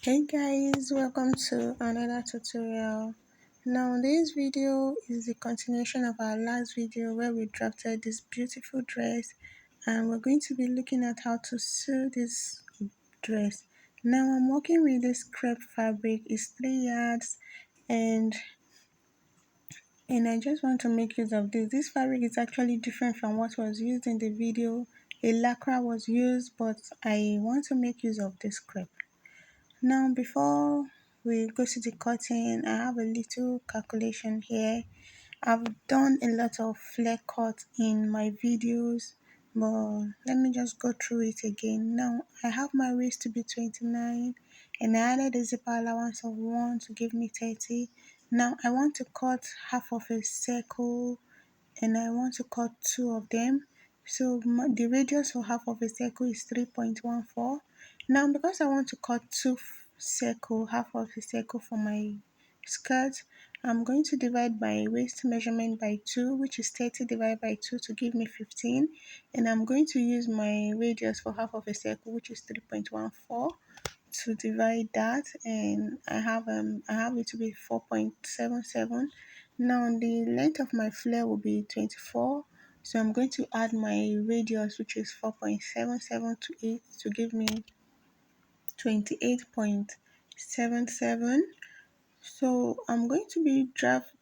Hey guys, welcome to another tutorial. Now this video is the continuation of our last video where we drafted this beautiful dress, and we're going to be looking at how to sew this dress. Now I'm working with this crepe fabric. It's 3 yards, and I just want to make use of this. This fabric is actually different from what was used in the video. A lycra was used, but I want to make use of this crepe. Now before we go to the cutting, I have a little calculation here. I've done a lot of flare cut in my videos, but let me just go through it again. Now I have my waist to be 29, and I added a zipper allowance of 1 to give me 30. Now I want to cut half of a circle, and I want to cut 2 of them. So the radius for half of a circle is 3.14. Now because I want to cut 2 half of a circle for my skirt, I'm going to divide my waist measurement by 2, which is 30 divided by 2 to give me 15. And I'm going to use my radius for half of a circle, which is 3.14, to divide that, and I have it to be 4.77. Now the length of my flare will be 24, so I'm going to add my radius, which is 4.77 to 8, to give me 28.77. So I'm going to be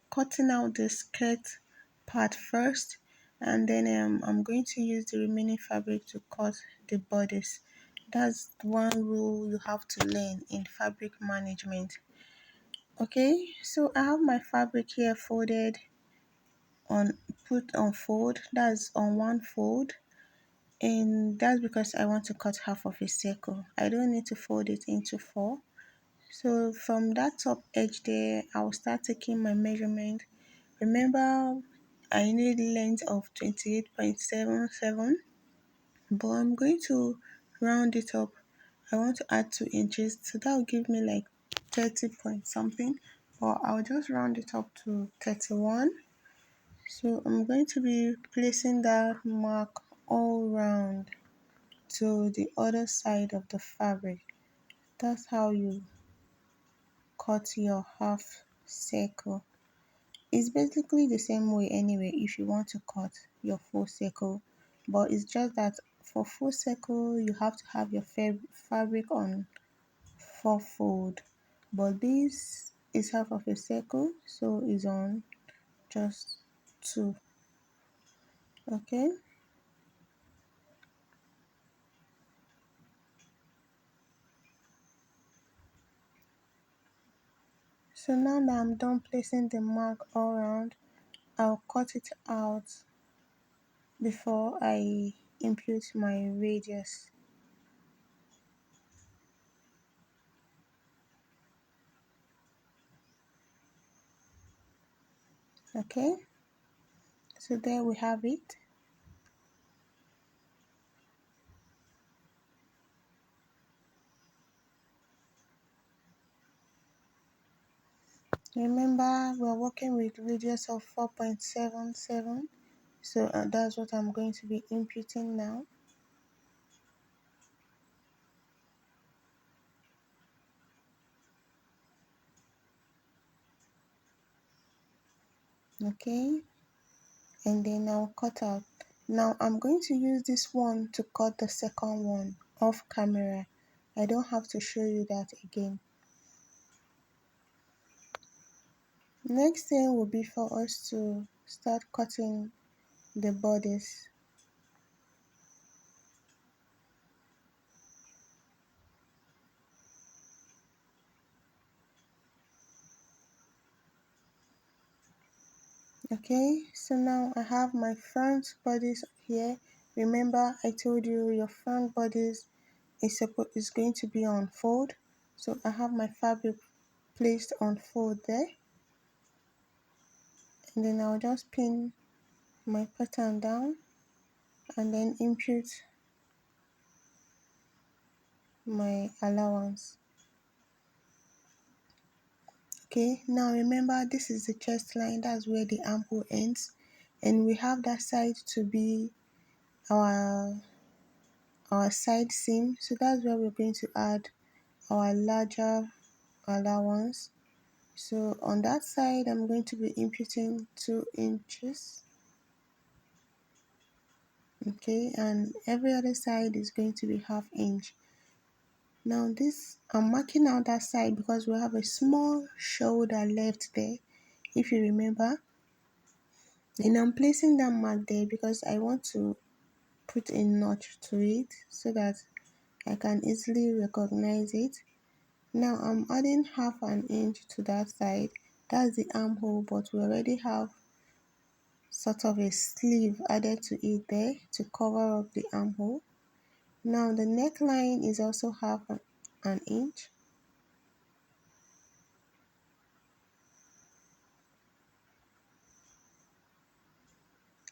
cutting out the skirt part first, and then I'm going to use the remaining fabric to cut the bodice. That's one rule you have to learn in fabric management. Okay, so I have my fabric here folded on, put on fold, that's on one fold, and that's because I want to cut half of a circle. I don't need to fold it into 4. So from that top edge there, I'll start taking my measurement. Remember, I need length of 28.77, but I'm going to round it up. I want to add 2 inches, so that will give me like 30 point something, or I'll just round it up to 31. So I'm going to be placing that mark all round to the other side of the fabric. That's how you cut your half circle. It's basically the same way anyway if you want to cut your full circle, but it's just that for full circle you have to have your fabric on 4 fold, but this is half of a circle, so it's on just 2. Okay, so now that I'm done placing the mark all around, I'll cut it out before I impute my radius. Okay, so there we have it. Remember, we're working with radius of 4.77, so that's what I'm going to be inputting now. Okay, and then I'll cut out. Now I'm going to use this one to cut the second one off camera. I don't have to show you that again. Next thing will be for us to start cutting the bodice. Okay, so now I have my front bodice here. Remember, I told you your front bodice is going to be on fold, so I have my fabric placed on fold there, and then I'll just pin my pattern down and then impute my allowance. Okay, now remember, this is the chest line, that's where the armhole ends, and we have that side to be our side seam, so that's where we're going to add our larger allowance. So on that side, I'm going to be inputting 2 inches. Okay, and every other side is going to be half inch. Now this, I'm marking out that side because we have a small shoulder left there, if you remember. And I'm placing that mark there because I want to put a notch to it so that I can easily recognize it. Now I'm adding half an inch to that side. That's the armhole, but we already have sort of a sleeve added to it there to cover up the armhole. Now the neckline is also half an inch.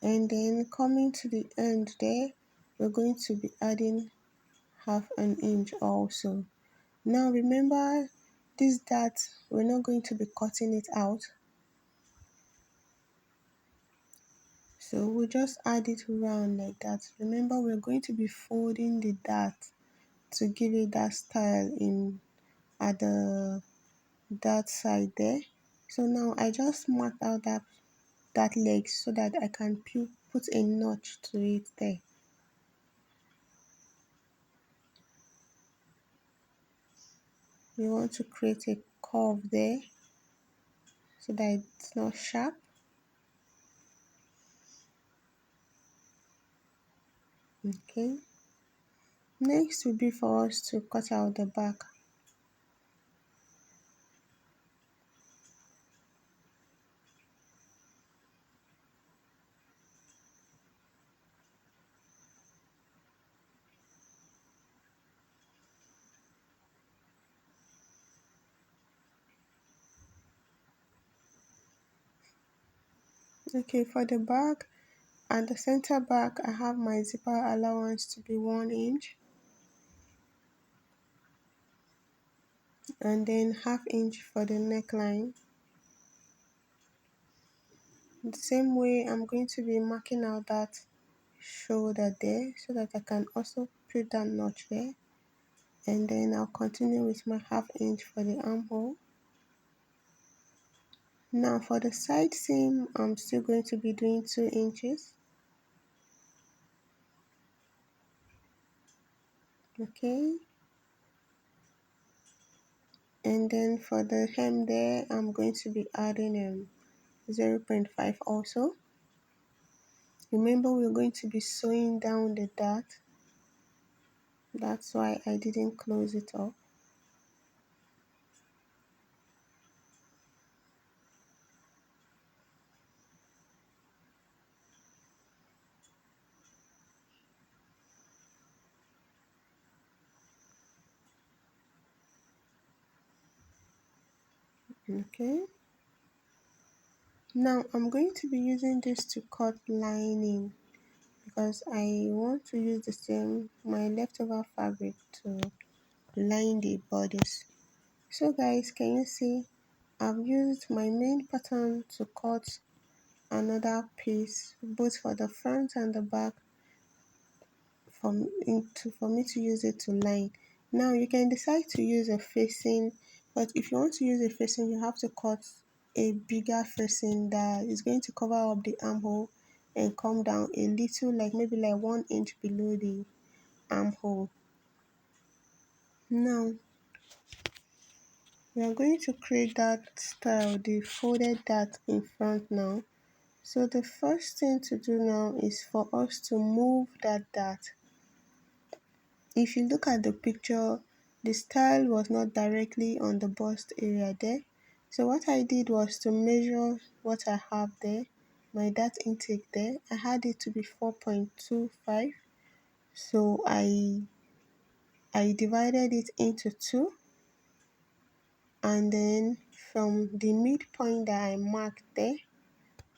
And then coming to the end there, we're going to be adding half an inch also. Now remember this dart, we're not going to be cutting it out. So we'll just add it around like that. Remember, we're going to be folding the dart to give it that style in at that side there. So now I just marked out that leg so that I can put a notch to it there. We want to create a curve there so that it's not sharp. Okay. Next will be for us to cut out the back. Okay, for the back, at the center back, I have my zipper allowance to be 1 inch. And then half inch for the neckline. The same way, I'm going to be marking out that shoulder there so that I can also put that notch there. And then I'll continue with my half inch for the armhole. Now for the side seam, I'm still going to be doing 2 inches. Okay. And then for the hem there, I'm going to be adding 0.5 also. Remember, we're going to be sewing down the dart. That's why I didn't close it up. Okay. Now I'm going to be using this to cut lining because I want to use the same my leftover fabric to line the bodice. So guys, can you see I've used my main pattern to cut another piece both for the front and the back for me to use it to line. Now you can decide to use a facing, but if you want to use a facing, you have to cut a bigger facing that is going to cover up the armhole and come down a little, like maybe like 1 inch below the armhole. Now we are going to create that style, the folded dart in front now. So the first thing to do now is for us to move that dart. If you look at the picture, the style was not directly on the bust area there. So what I did was to measure what I have there, my dart intake there. I had it to be 4.25. So I divided it into 2, and then from the midpoint that I marked there,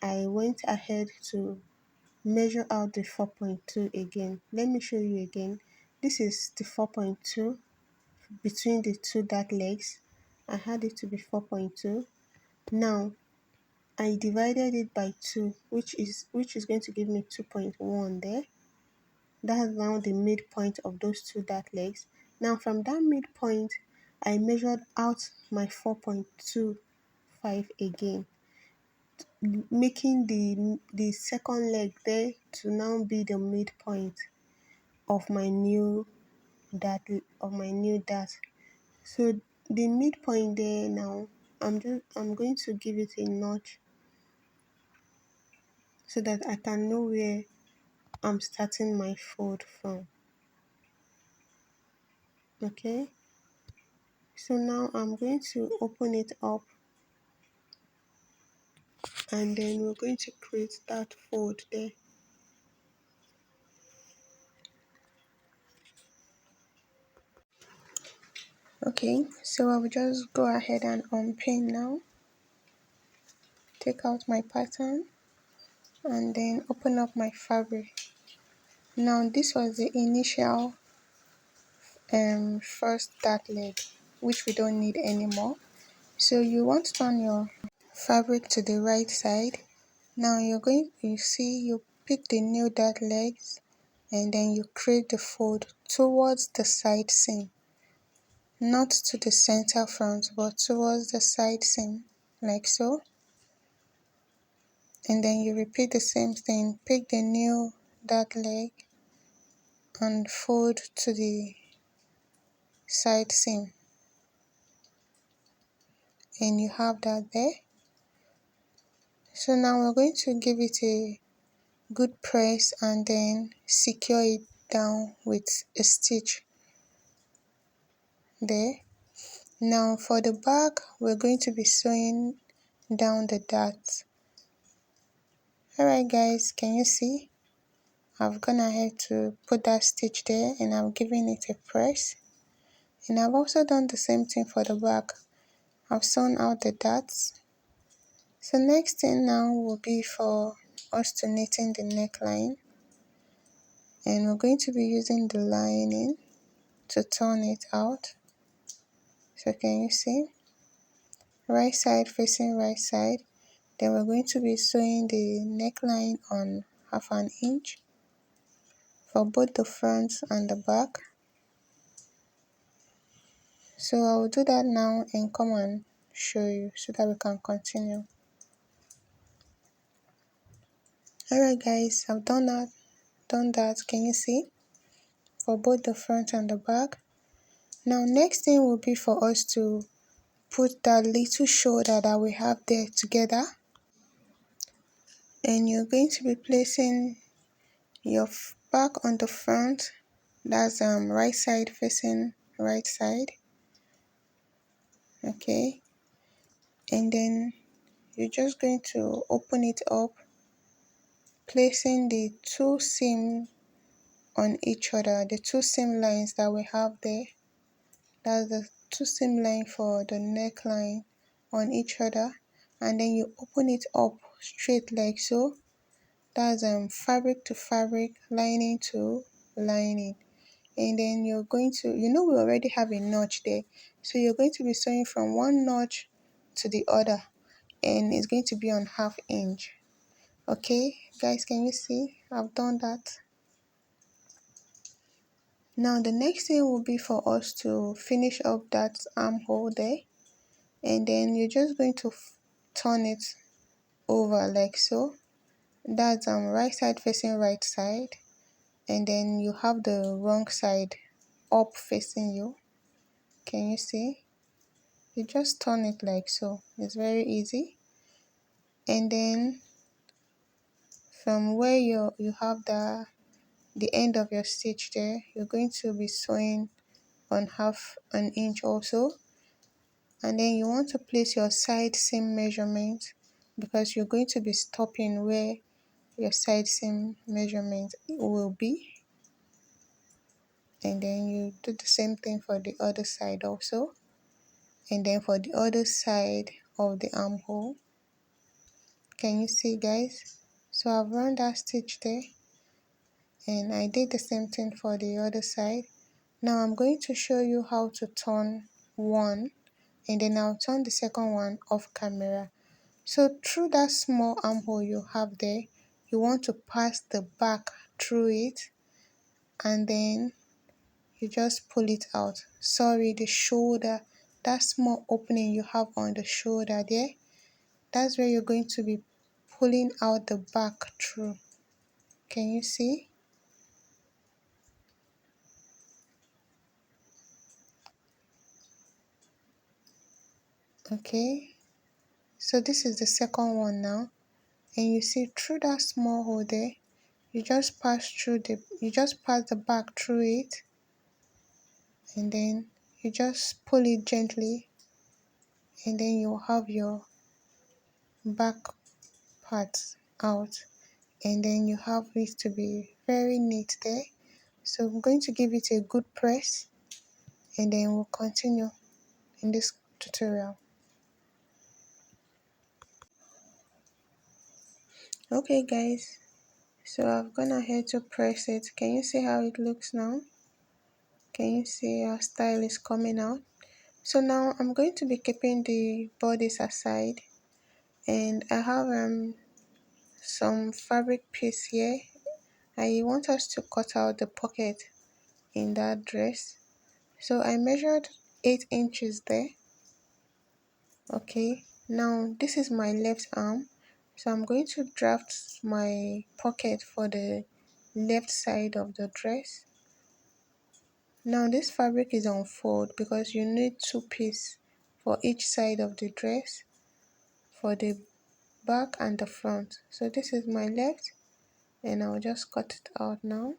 I went ahead to measure out the 4.2 again. Let me show you again. This is the 4.2 between the two dart legs. I had it to be 4.2. Now I divided it by 2, which is going to give me 2.1 there. That's now the midpoint of those two dart legs. Now from that midpoint, I measured out my 4.25 again, making the second leg there to now be the midpoint of my new dart of my new dart. So the midpoint there now, I'm going to give it a notch so that I can know where I'm starting my fold from. Okay, so now I'm going to open it up, and then we're going to create that fold there. Okay, so I will just go ahead and unpin now, take out my pattern, and then open up my fabric. Now this was the initial first dart leg, which we don't need anymore. So you want to turn your fabric to the right side. Now you see, you pick the new dart legs, and then you create the fold towards the side seam, not to the center front, but towards the side seam, like so. And then you repeat the same thing, pick the new dart leg and fold to the side seam, and you have that there. So now we're going to give it a good press and then secure it down with a stitch there. Now for the back, we're going to be sewing down the darts. Alright guys, can you see? I've gone ahead to put that stitch there, and I'm giving it a press. And I've also done the same thing for the back. I've sewn out the darts. So next thing now will be for us to knitting the neckline, and we're going to be using the lining to turn it out. So can you see? Right side facing right side. Then we're going to be sewing the neckline on 1/2 inch for both the front and the back. So I will do that now and come and show you so that we can continue. Alright guys, I've done that, can you see? For both the front and the back. Now next thing will be for us to put that little shoulder that we have there together, and you're going to be placing your back on the front, that's right side facing right side. Okay, and then you're just going to open it up, placing the two seam on each other, the two seam lines that we have there. That's the two seam line for the neckline on each other, and then you open it up straight like so. That's fabric to fabric, lining to lining. And then you're going to, we already have a notch there, so you're going to be sewing from one notch to the other, and it's going to be on 1/2 inch. Okay guys, can you see? I've done that. Now the next thing will be for us to finish up that armhole there, and then you're just going to turn it over like so. That's right side facing right side, and then you have the wrong side up facing you. Can you see? You just turn it like so. It's very easy. And then from where you have the end of your stitch there, you're going to be sewing on 1/2 inch also. And then you want to place your side seam measurement, because you're going to be stopping where your side seam measurement will be. And then you do the same thing for the other side also, and then for the other side of the armhole. Can you see guys? So I've run that stitch there, and I did the same thing for the other side. Now I'm going to show you how to turn one, and then I'll turn the second one off camera. So through that small armhole you have there, you want to pass the back through it, and then you just pull it out. Sorry, the shoulder, that small opening you have on the shoulder there, that's where you're going to be pulling out the back through. Can you see? Okay, so this is the second one now, and you see through that small hole there, you just pass the back through it, and then you just pull it gently, and then you'll have your back part out, and then you have it to be very neat there. So I'm going to give it a good press, and then we'll continue in this tutorial. Okay guys, so I've gone ahead to press it. Can you see how it looks now? Can you see our style is coming out? So now I'm going to be keeping the bodice aside, and I have some fabric piece here. I want us to cut out the pocket in that dress. So I measured 8 inches there. Okay, now this is my left arm, so I'm going to draft my pocket for the left side of the dress. Now this fabric is on fold because you need 2 pieces for each side of the dress, for the back and the front. So this is my left, and I'll just cut it out now.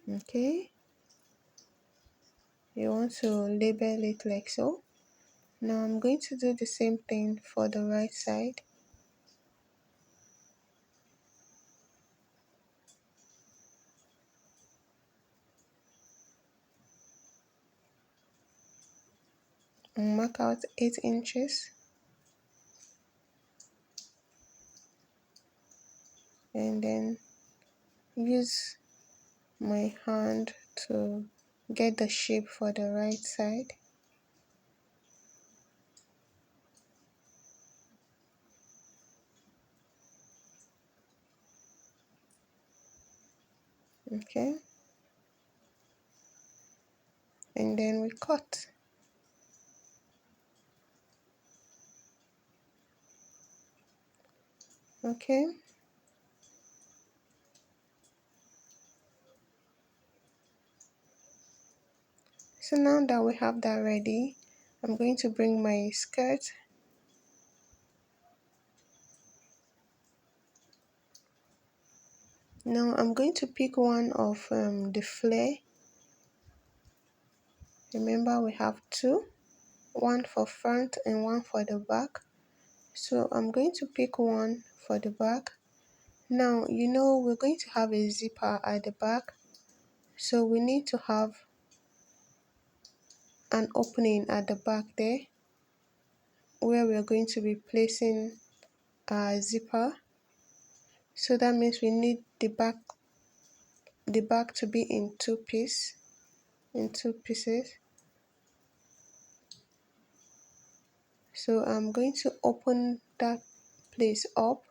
Okay, you want to label it like so. Now I'm going to do the same thing for the right side. And mark out 8 inches, and then use my hand to get the shape for the right side. Okay, and then we cut. Okay, so now that we have that ready, I'm going to bring my skirt. Now I'm going to pick one of the flare. Remember we have two, one for front and one for the back. So I'm going to pick one for the back. Now you know we're going to have a zipper at the back, so we need to have an opening at the back there where we're going to be placing our zipper. So that means we need the back to be in two pieces. So I'm going to open that place up,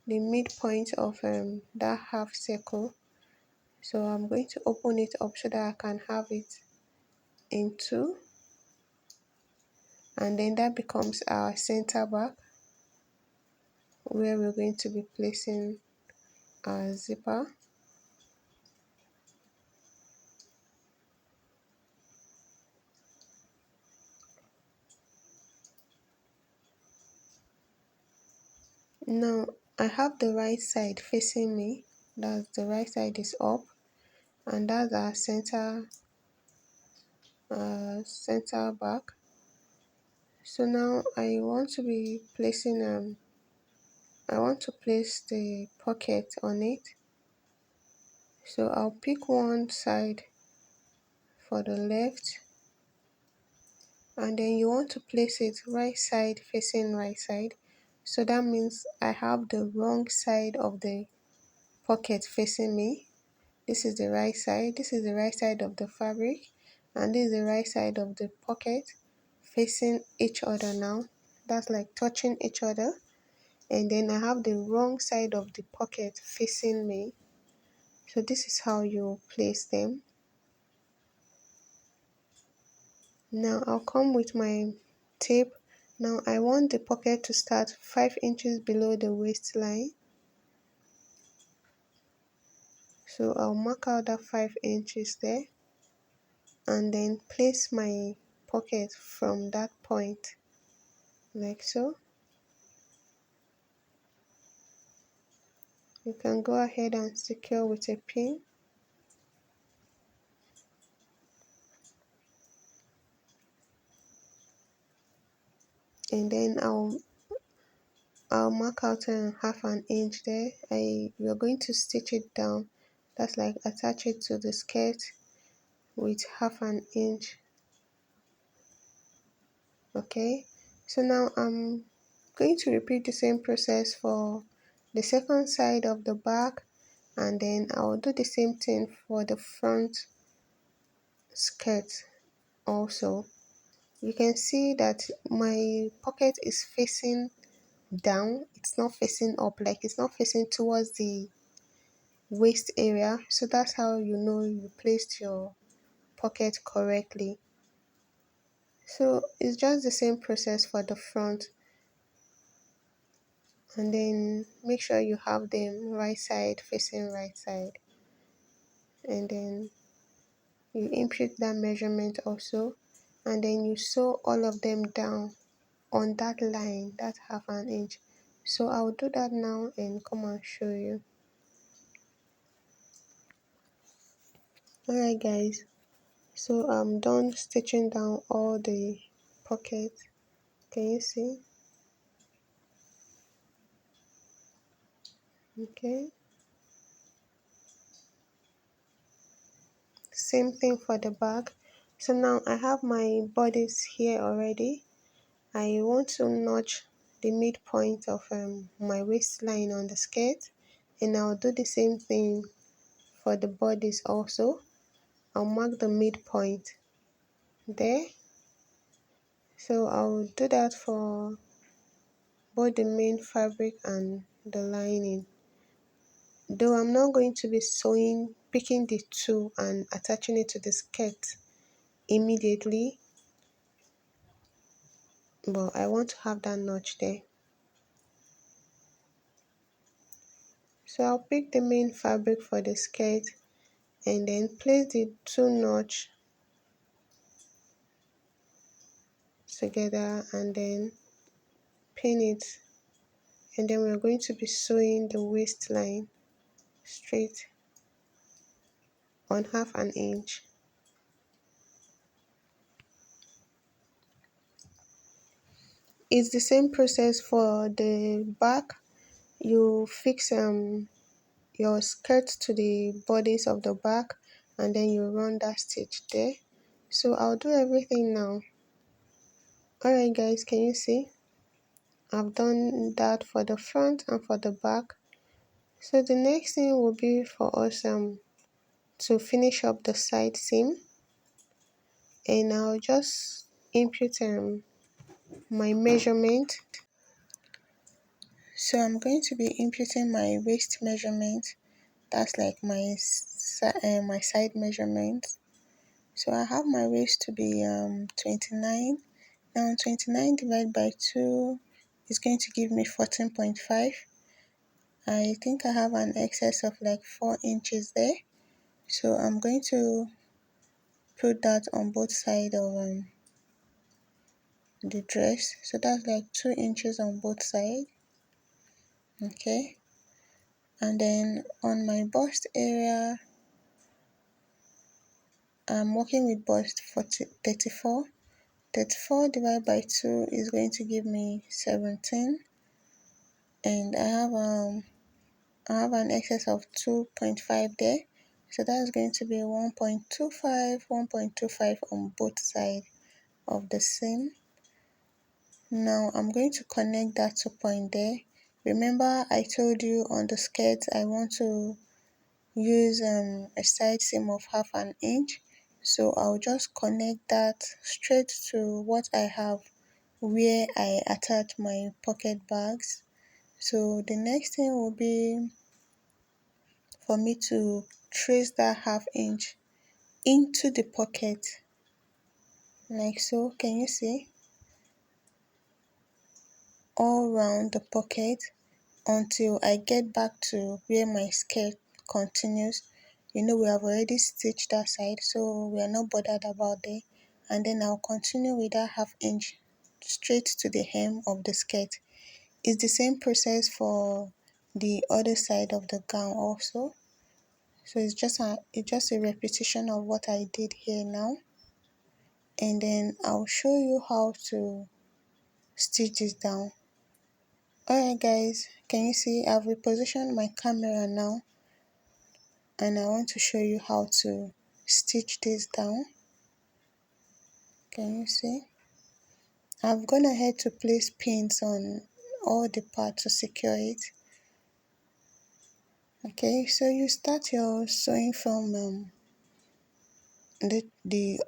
the midpoint of that half circle. So I'm going to open it up so that I can have it in two, and then that becomes our center back where we're going to be placing our zipper. Now I have the right side facing me, that's the right side is up, and that's our center back. So now I want to place the pocket on it. So I'll pick one side for the left, and then you want to place it right side facing right side. So that means I have the wrong side of the pocket facing me. This is the right side, this is the right side of the fabric, and this is the right side of the pocket facing each other now. That's like touching each other. And then I have the wrong side of the pocket facing me. So this is how you place them. Now I'll come with my tape. Now I want the pocket to start 5 inches below the waistline. So I'll mark out that 5 inches there and then place my pocket from that point like so. You can go ahead and secure with a pin. And then I'll mark out half an inch there. We're going to stitch it down. That's like attach it to the skirt with half an inch. Okay, so now I'm going to repeat the same process for the second side of the back, and then I'll do the same thing for the front skirt also. You can see that my pocket is facing down, it's not facing up, like it's not facing towards the waist area. So that's how you know you placed your pocket correctly. So it's just the same process for the front, and then make sure you have them right side facing right side, and then you input that measurement also, and then you sew all of them down on that line, that half an inch. So I'll do that now and come and show you. Alright guys, so I'm done stitching down all the pockets. Can you see? Okay, same thing for the back. So now I have my bodice here already. I want to notch the midpoint of my waistline on the skirt, and I'll do the same thing for the bodice also. I'll mark the midpoint there. So I'll do that for both the main fabric and the lining. Though I'm not going to be sewing, picking the two and attaching it to the skirt immediately, but I want to have that notch there. So I'll pick the main fabric for the skirt and then place the two notch together and then pin it, and then we're going to be sewing the waistline straight on half an inch. It's the same process for the back. You fix your skirt to the bodice of the back and then you run that stitch there. So I'll do everything now. Alright guys, can you see? I've done that for the front and for the back. So the next thing will be for us to finish up the side seam, and I'll just input my measurement. So I'm going to be inputting my waist measurement. That's like my side measurement. So I have my waist to be 29. Now 29 divided by 2 is going to give me 14.5. I think I have an excess of like 4 inches there. So I'm going to put that on both sides of the dress. So that's like 2 inches on both sides. Okay. And then on my bust area, I'm working with bust 34. 34 divided by 2 is going to give me 17. And I have an excess of 2.5 there. So that's going to be 1.25 on both sides of the seam. Now I'm going to connect that 2 point there. Remember I told you on the skirt I want to use a side seam of half an inch. So I'll just connect that straight to what I have where I attach my pocket bags. So the next thing will be for me to trace that half inch into the pocket like so. Can you see? All round the pocket until I get back to where my skirt continues. You know, we have already stitched that side, so we are not bothered about it. And then I'll continue with that half inch straight to the hem of the skirt. It's the same process for the other side of the gown also. So it's just a repetition of what I did here now. And then I'll show you how to stitch this down. Alright guys, can you see I've repositioned my camera now, and I want to show you how to stitch this down. Can you see? I've gone ahead to place pins on all the parts to secure it. Okay, so you start your sewing from the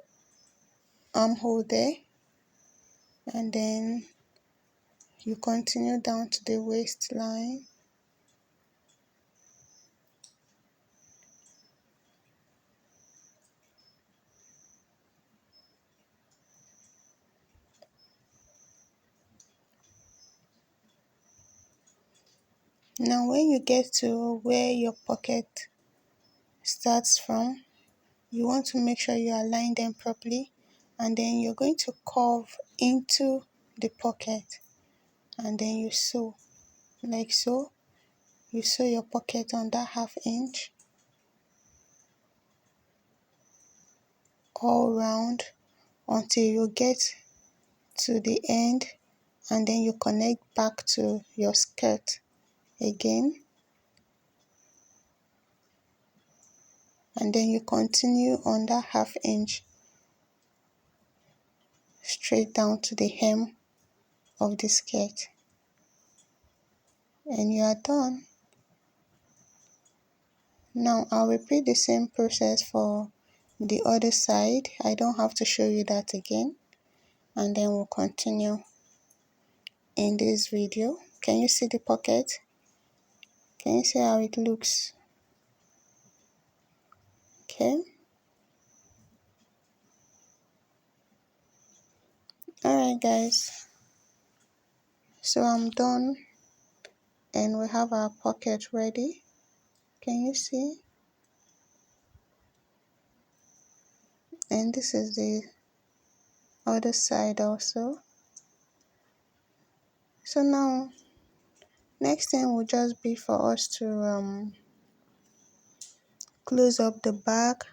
armhole there, and then you continue down to the waistline. Now when you get to where your pocket starts from, you want to make sure you align them properly, and then you're going to curve into the pocket, and then you sew like so. You sew your pocket on that half inch all round until you get to the end, and then you connect back to your skirt again, and then you continue on that half inch straight down to the hem of the skirt, and you are done. Now I'll repeat the same process for the other side. I don't have to show you that again, and then we'll continue in this video. Can you see the pocket? Can you see how it looks? Okay. Alright guys, so I'm done, and we have our pocket ready. Can you see? And this is the other side also. So now next thing will just be for us to close up the back,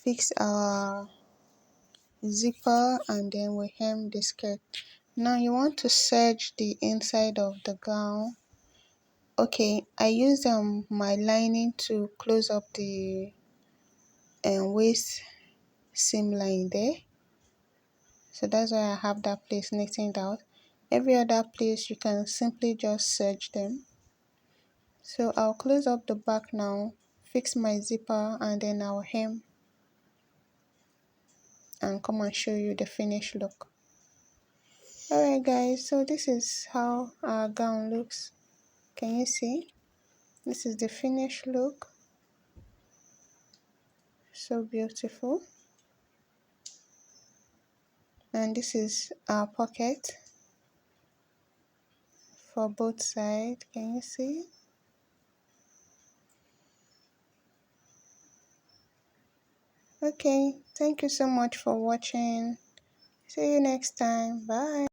fix our zipper, and then we hem the skirt. Now you want to serge the inside of the gown. Okay, I used my lining to close up the waist seam line there, so that's why I have that place knitted out. Every other place you can simply just serge them. So I'll close up the back now, fix my zipper, and then I'll hem and come and show you the finished look. Alright guys, so this is how our gown looks. Can you see? This is the finished look. So beautiful. And this is our pocket for both sides. Can you see? Okay, thank you so much for watching. See you next time. Bye.